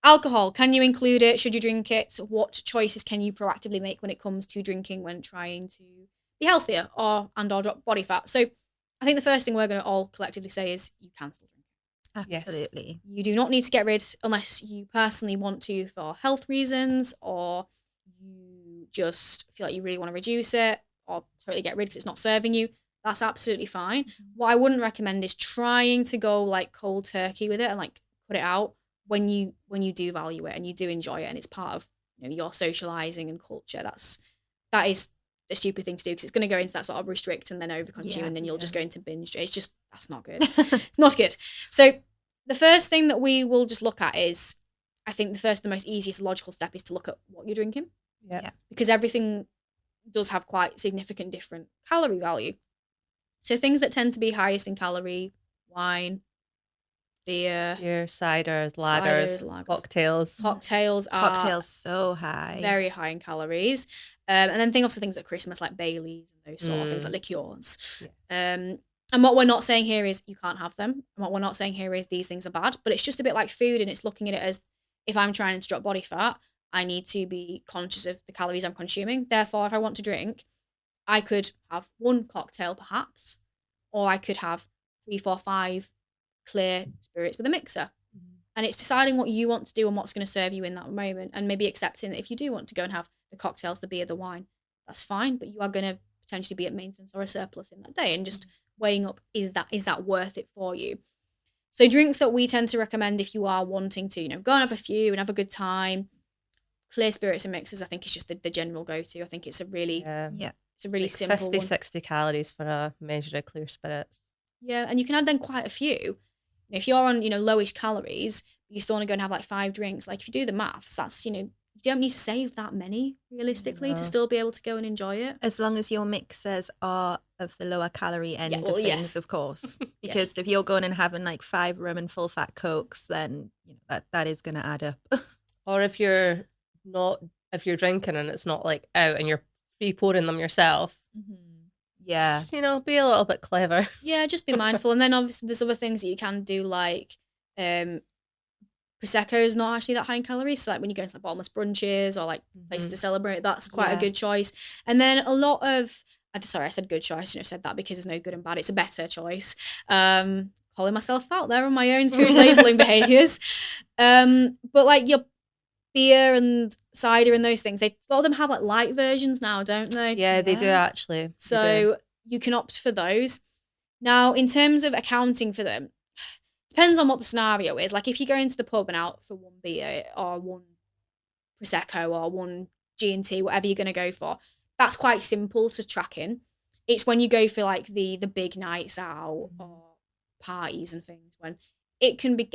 Alcohol, can you include it? Should you drink it? What choices can you proactively make when it comes to drinking when trying to be healthier or drop body fat? So I think the first thing we're going to all collectively say is you can still drink. Absolutely. You do not need to get rid unless you personally want to for health reasons or you just feel like you really want to reduce it or totally get rid because it's not serving you. That's absolutely fine. What I wouldn't recommend is trying to go like cold turkey with it and like put it out when you do value it and you do enjoy it and it's part of your socializing and culture. That is the stupid thing to do because it's going to go into that sort of restrict and then overconsume and then you'll just go into binge. It's just that's not good. It's not good. So the first thing that we will just look at is, I think the most easiest logical step is to look at what you're drinking. Yeah. Because everything does have quite significant different calorie value. So things that tend to be highest in calorie, wine, beer, ciders, lagers, cocktails. Cocktails so high. Very high in calories. And then also things at Christmas like Baileys and those sort of things like liqueurs. Yes. And what we're not saying here is you can't have them. And what we're not saying here is these things are bad. But it's just a bit like food and it's looking at it as if I'm trying to drop body fat, I need to be conscious of the calories I'm consuming. Therefore, if I want to drink, I could have one cocktail perhaps, or I could have 3, 4, 5 clear spirits with a mixer. And it's deciding what you want to do and what's going to serve you in that moment and maybe accepting that if you do want to go and have the cocktails, the beer, the wine, that's fine, but you are going to potentially be at maintenance or a surplus in that day and just weighing up, is that worth it for you? So drinks that we tend to recommend if you are wanting to, go and have a few and have a good time, clear spirits and mixers, I think is just the general go-to. I think it's a really, it's a really like simple 50, 60 calories for a measure of clear spirits. Yeah, and you can add then quite a few. If you're on, lowish calories, but you still want to go and have like 5 drinks, like if you do the maths, that's, you don't need to save that many realistically to still be able to go and enjoy it. As long as your mixers are of the lower calorie end of things, of course. Because if you're going and having like 5 rum and full fat Cokes, then that is going to add up. Or if you're drinking and it's not like out and you're free pouring them yourself. Yeah. Just, be a little bit clever. Yeah, just be mindful. And then obviously there's other things that you can do like Prosecco is not actually that high in calories. So like when you go into like bottomless brunches or like places to celebrate, that's quite a good choice. And then a lot of, sorry, I said good choice. I shouldn't have said that because there's no good and bad. It's a better choice. Calling myself out there on my own food labeling behaviors. But like your beer and cider and those things, a lot of them have like light versions now, don't they? Yeah, they do actually. So you can opt for those. Now, in terms of accounting for them, depends on what the scenario is. Like if you go into the pub and out for 1 beer or 1 Prosecco or 1 G&T, whatever you're going to go for, that's quite simple to track in. It's when you go for like the big nights out or parties and things when it can be,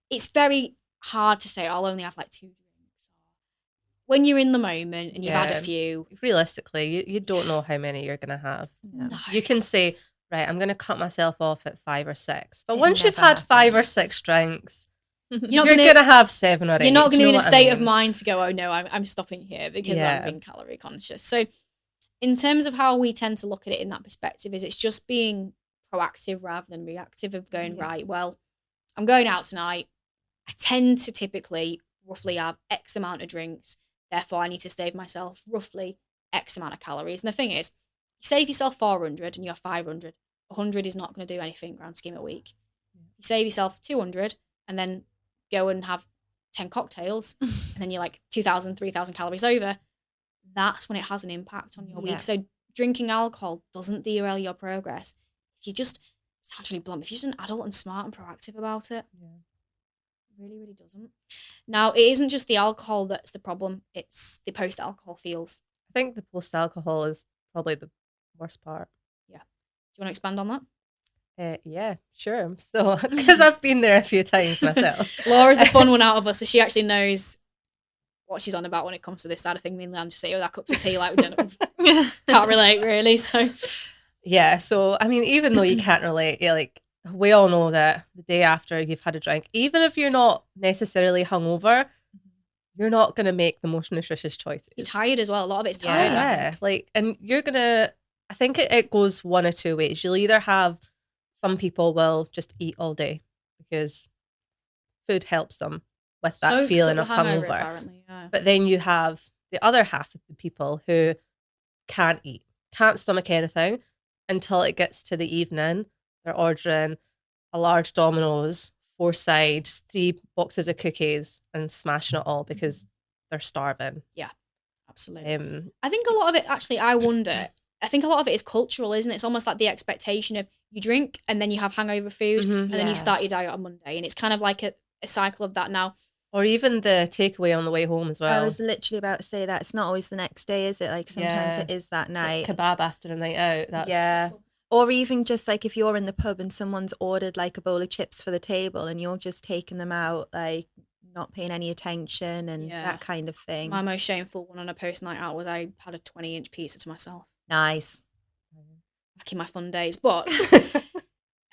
it's very hard to say, I'll only have like 2 drinks. When you're in the moment and you've had a few. Realistically, you don't know how many you're going to have. No. You can say, right, I'm going to cut myself off at 5 or 6. But once you've had 5 or 6 drinks, you're going to have 7 or 8. You're not going to be in a state of mind to go, oh no, I'm stopping here because I'm being calorie conscious. So in terms of how we tend to look at it in that perspective is it's just being proactive rather than reactive of going, right, well, I'm going out tonight. I tend to typically roughly have X amount of drinks. Therefore, I need to save myself roughly X amount of calories. And the thing is, you save yourself 400 and you have 500. 100 is not going to do anything grand scheme a week. You save yourself 200 and then go and have 10 cocktails and then you're like 2,000, 3,000 calories over. That's when it has an impact on your week. So drinking alcohol doesn't derail your progress. If you just, it sounds really blunt, if you're just an adult and smart and proactive about it, it really, really doesn't. Now, it isn't just the alcohol that's the problem. It's the post-alcohol feels. I think the post-alcohol is probably the worst part. Yeah. Do you want to expand on that? Yeah, sure. So, because I've been there a few times myself. Laura's the fun one out of us, so she actually knows what she's on about when it comes to this side of thing. Me and Leanne just say, oh, that cup's of tea, like we don't can't relate really. So yeah, so I mean, even though you can't relate, like we all know that the day after you've had a drink, even if you're not necessarily hungover, you're not going to make the most nutritious choices. You're tired as well. A lot of it's tired. Yeah, like, and you're going to, I think it goes one or two ways. You'll either have, some people will just eat all day because food helps them. with that feeling of hangover. Apparently, yeah. But then you have the other half of the people who can't eat, can't stomach anything until it gets to the evening. They're ordering a large Domino's, 4 sides, 3 boxes of cookies, and smashing it all because they're starving. Yeah, absolutely. I think a lot of it, actually, I think a lot of it is cultural, isn't it? It's almost like the expectation of you drink and then you have hangover food and then you start your diet on Monday. And it's kind of like a cycle of that now. Or even the takeaway on the way home as well. I was literally about to say that. It's not always the next day, is it? Like sometimes it is that night. Like kebab after a night out. Yeah. Or even just like if you're in the pub and someone's ordered like a bowl of chips for the table and you're just taking them out, like not paying any attention and that kind of thing. My most shameful one on a post night out was I had a 20-inch pizza to myself. Nice. Back in my fun days. But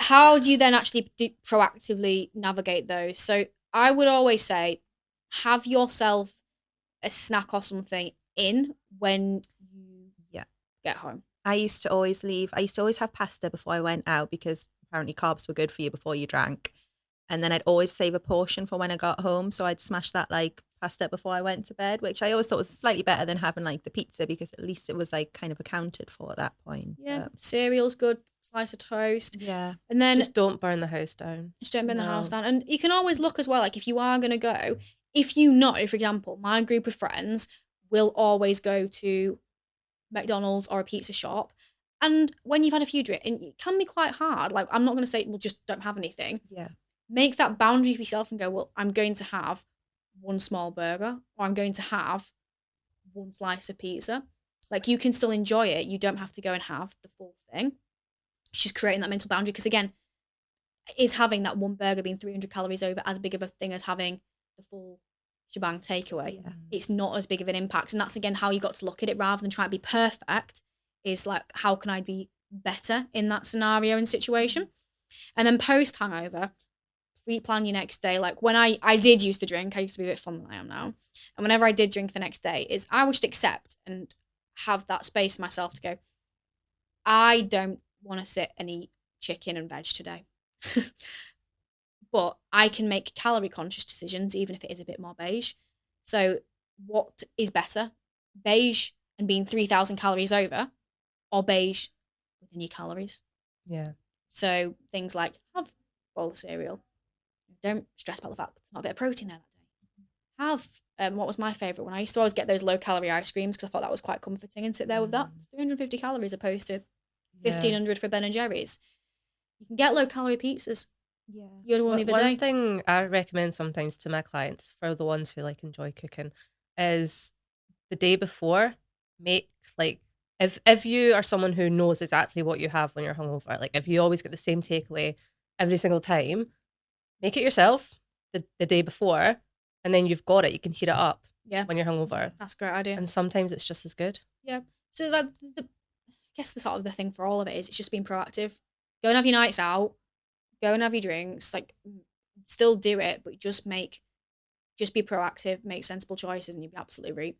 how do you then actually proactively navigate those? So I would always say, have yourself a snack or something in when you get home. I used to always have pasta before I went out because apparently carbs were good for you before you drank. And then I'd always save a portion for when I got home. So I'd smash that like pasta before I went to bed, which I always thought was slightly better than having like the pizza because at least it was like kind of accounted for at that point. Yeah, cereal's good, slice of toast. Yeah. And then just don't burn the house down. Just don't burn the house down. And you can always look as well, like if you are going to go, if you know, for example, my group of friends will always go to McDonald's or a pizza shop. And when you've had a few drinks, it can be quite hard. Like, I'm not going to say, well, just don't have anything. Yeah. Make that boundary for yourself and go, well, I'm going to have one small burger or I'm going to have one slice of pizza. Like, you can still enjoy it. You don't have to go and have the full thing. It's just creating that mental boundary. Because again, is having that one burger being 300 calories over as big of a thing as having the full shebang takeaway? Yeah. It's not as big of an impact. And that's, again, how you got to look at it rather than try to be perfect. Is like, how can I be better in that scenario and situation? And then post hangover, pre-plan your next day. Like when I did used to drink, I used to be a bit fun than I am now. And whenever I did drink the next day, is I would just accept and have that space for myself to go, I don't want to sit and eat chicken and veg today. But I can make calorie conscious decisions, even if it is a bit more beige. So what is better? Beige and being 3,000 calories over, or beige within your calories. Yeah. So things like have a bowl of cereal. Don't stress about the fact that there's not a bit of protein there that day. Have, what was my favourite one? I used to always get those low calorie ice creams because I thought that was quite comforting and sit there with that. It's 350 calories opposed to 1,500 for Ben and Jerry's. You can get low calorie pizzas. Yeah. You're one of a day. One thing I recommend sometimes to my clients, for the ones who like enjoy cooking, is the day before, make like, if you are someone who knows exactly what you have when you're hungover, like if you always get the same takeaway every single time, make it yourself the day before, and then you've got it. You can heat it up when you're hungover. That's a great idea. And sometimes it's just as good. Yeah. So that I guess the sort of the thing for all of it is it's just being proactive. Go and have your nights out. Go and have your drinks. Like, still do it, but just be proactive, make sensible choices, and you'll be absolutely right.